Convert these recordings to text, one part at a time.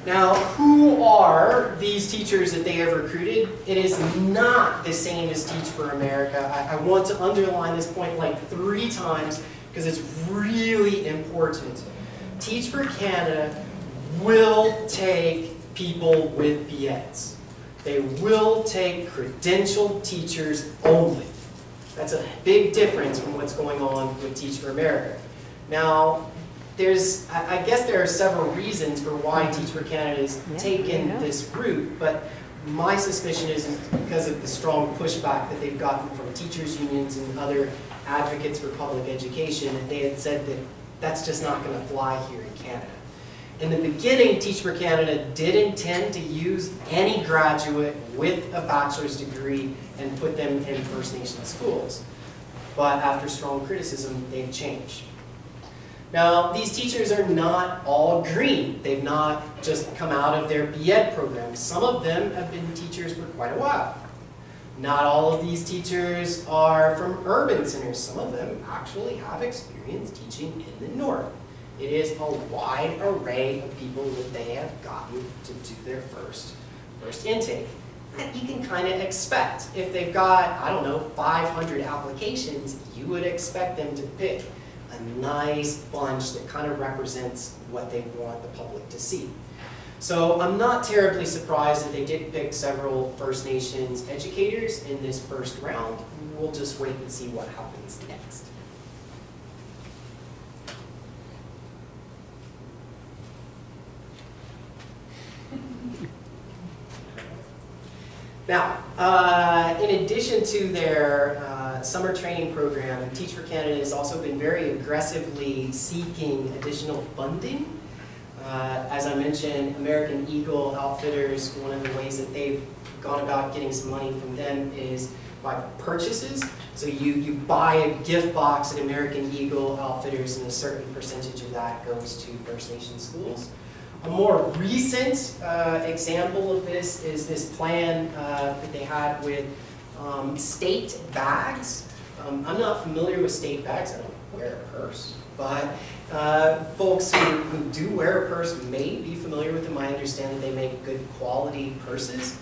Now, who are these teachers that they have recruited? It is not the same as Teach for America. I want to underline this point like 3 times because it's really important. Teach for Canada will take people with BEds. They will take credentialed teachers only. That's a big difference from what's going on with Teach for America. Now, I guess there are several reasons for why Teach for Canada has taken this route, but my suspicion is because of the strong pushback that they've gotten from teachers' unions and other advocates for public education, and they had said that that's just not going to fly here in Canada. In the beginning, Teach for Canada did intend to use any graduate with a bachelor's degree and put them in First Nation schools. But after strong criticism, they've changed. Now, these teachers are not all green. They've not just come out of their BEd program. Some of them have been teachers for quite a while. Not all of these teachers are from urban centers. Some of them actually have experience teaching in the north. It is a wide array of people that they have gotten to do their first intake. And you can kind of expect, if they've got, I don't know, 500 applications, you would expect them to pick a nice bunch that kind of represents what they want the public to see. So I'm not terribly surprised that they did pick several First Nations educators in this first round. We'll just wait and see what happens next. Now, in addition to their summer training program, Teach for Canada has also been very aggressively seeking additional funding. As I mentioned, American Eagle Outfitters, one of the ways that they've gone about getting some money from them is by purchases. So you buy a gift box at American Eagle Outfitters and a certain percentage of that goes to First Nation schools. A more recent example of this is this plan that they had with state bags. I'm not familiar with state bags. I don't wear a purse. But folks who do wear a purse may be familiar with them. I understand that they make good quality purses.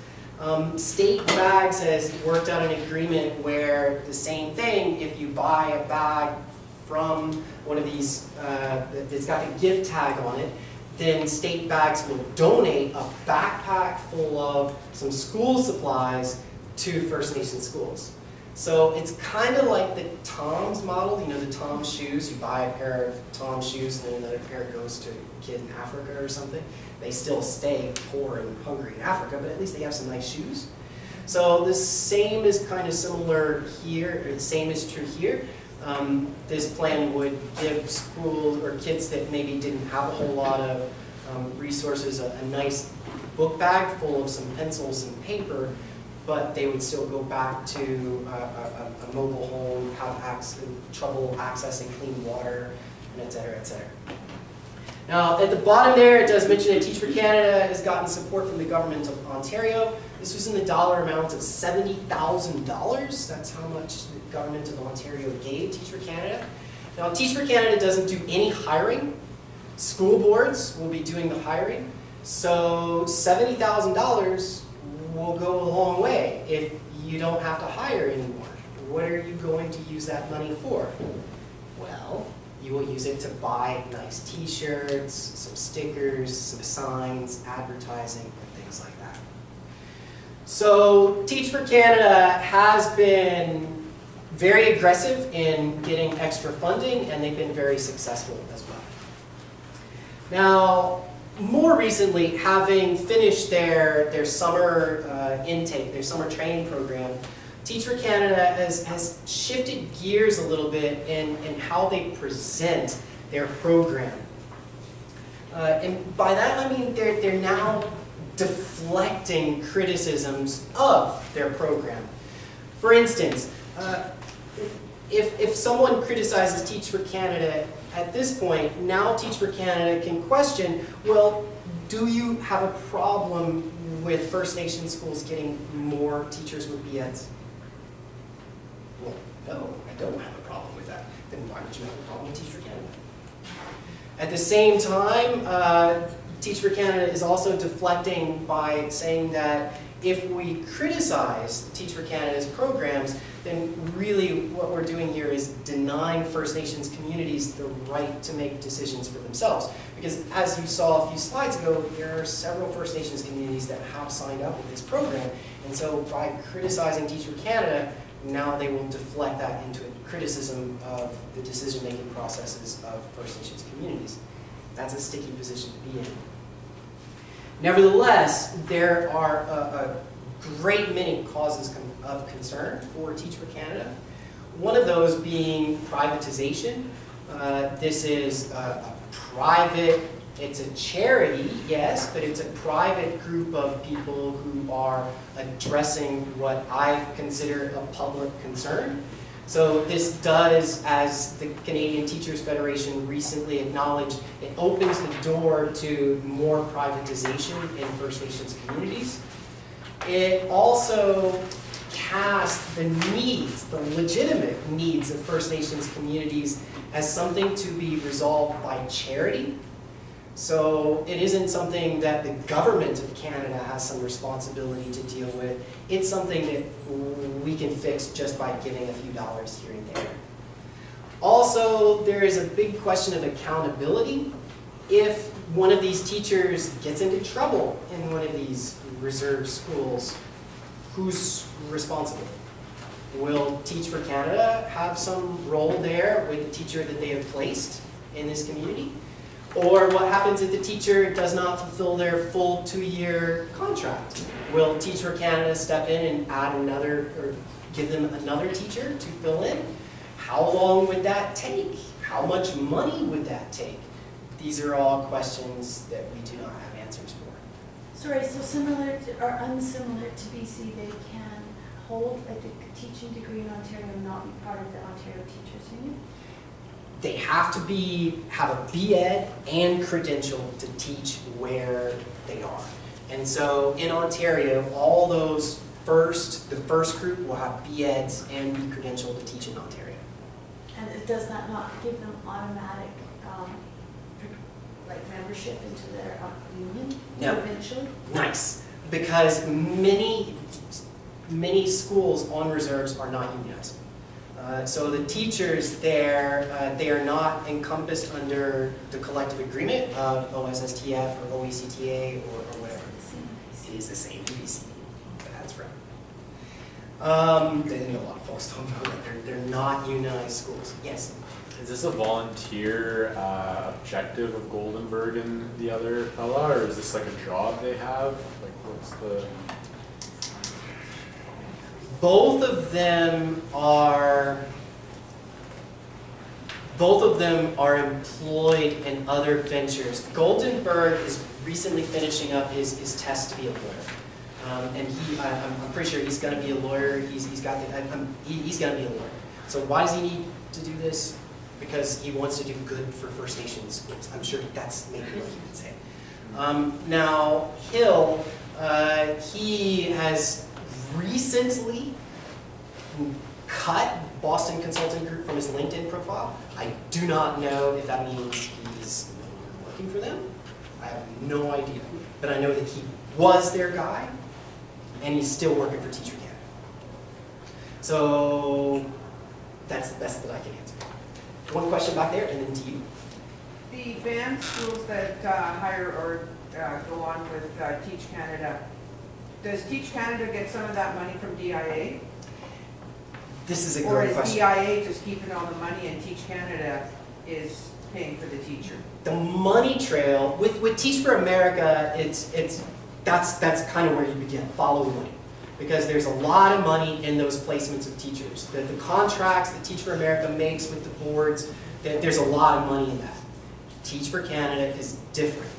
State Bags has worked out an agreement where the same thing, if you buy a bag from one of these that's got the gift tag on it, then State Bags will donate a backpack full of some school supplies to First Nation schools. So it's kind of like the Tom's model, you know, the Tom's shoes. You buy a pair of Tom's shoes and then another pair goes to a kid in Africa or something. They still stay poor and hungry in Africa, but at least they have some nice shoes. So the same is kind of similar here, or the same is true here. This plan would give schools or kids that maybe didn't have a whole lot of resources a nice book bag full of some pencils and paper, but they would still go back to a mobile home, have trouble accessing clean water, and et cetera, et cetera. Now, at the bottom there, it does mention that Teach for Canada has gotten support from the government of Ontario. This was in the dollar amount of $70,000. That's how much the government of Ontario gave Teach for Canada. Now, Teach for Canada doesn't do any hiring. School boards will be doing the hiring. So $70,000 will go a long way if you don't have to hire anymore. What are you going to use that money for? Well, you will use it to buy nice t-shirts, some stickers, some signs, advertising, and things like that. So Teach for Canada has been very aggressive in getting extra funding, and they've been very successful as well. Now, more recently, having finished their summer intake, their summer training program, Teach for Canada has shifted gears a little bit in how they present their program. And by that I mean they're now deflecting criticisms of their program. For instance, if someone criticizes Teach for Canada at this point, now Teach for Canada can question, well, do you have a problem with First Nation schools getting more teachers with BEds? Well, no, I don't have a problem with that. Then why would you have a problem with Teach for Canada? At the same time, Teach for Canada is also deflecting by saying that if we criticize Teach for Canada's programs, then really what we're doing here is denying First Nations communities the right to make decisions for themselves. Because as you saw a few slides ago, there are several First Nations communities that have signed up with this program. And so by criticizing Teach for Canada, now they will deflect that into a criticism of the decision-making processes of First Nations communities. That's a sticky position to be in. Nevertheless, there are a great many causes of concern for Teach for Canada. One of those being privatization. This is a private, it's a charity, yes, but it's a private group of people who are addressing what I consider a public concern. So this does, as the Canadian Teachers Federation recently acknowledged, it opens the door to more privatization in First Nations communities. It also casts the needs, the legitimate needs of First Nations communities as something to be resolved by charity. So it isn't something that the government of Canada has some responsibility to deal with. It's something that we can fix just by giving a few dollars here and there. Also, there is a big question of accountability. If one of these teachers gets into trouble in one of these reserve schools, who's responsible? Will Teach for Canada have some role there with the teacher that they have placed in this community? Or what happens if the teacher does not fulfill their full 2-year contract? Will Teach for Canada step in and add another, or give them another teacher to fill in? How long would that take? How much money would that take? These are all questions that we do not have answers for. Sorry, so similar to, or unsimilar to BC, they can hold a teaching degree in Ontario and not be part of the Ontario Teachers Union? They have to have a B.Ed and credential to teach where they are. And so in Ontario, all those the first group will have B.Eds and be credentialed to teach in Ontario. And does that not give them automatic like membership into their union? No. Eventually? Nice. Because many schools on reserves are not unionized. So the teachers there, they are not encompassed under the collective agreement of OSSTF or OECTA or whatever. It is the same in BC. That's right. I know a lot of folks don't know that they're not unionized schools. Yes? Is this a volunteer objective of Goldenberg and the other fella, or is this like a job they have? Like, what's the... Both of them are employed in other ventures. Goldenberg is recently finishing up his test to be a lawyer, and I'm pretty sure he's going to be a lawyer. He's going to be a lawyer. So why does he need to do this? Because he wants to do good for First Nations schools. I'm sure that's maybe what he would say. Now Hill, he has recently cut Boston Consulting Group from his LinkedIn profile. I do not know if that means he's working for them. I have no idea. But I know that he was their guy, and he's still working for Teach for Canada. So that's the best that I can answer. One question back there, and then to you. The band schools that hire or go on with Teach Canada, does Teach Canada get some of that money from DIA? This is a great question. Or is DIA just keeping all the money and Teach Canada is paying for the teacher? The money trail, with Teach for America, that's kind of where you begin, follow the money. Because there's a lot of money in those placements of teachers. The contracts that Teach for America makes with the boards, there's a lot of money in that. Teach for Canada is different.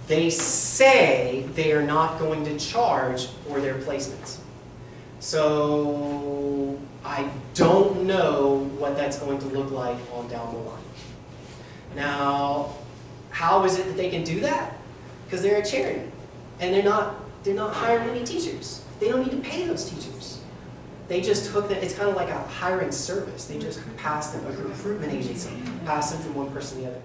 They say they are not going to charge for their placements. So I don't know what that's going to look like on down the line. Now, how is it that they can do that? Because they're a charity, and they're not hiring any teachers. They don't need to pay those teachers. They just hook them. It's kind of like a hiring service. They just pass them, a recruitment agency, pass them from one person to the other.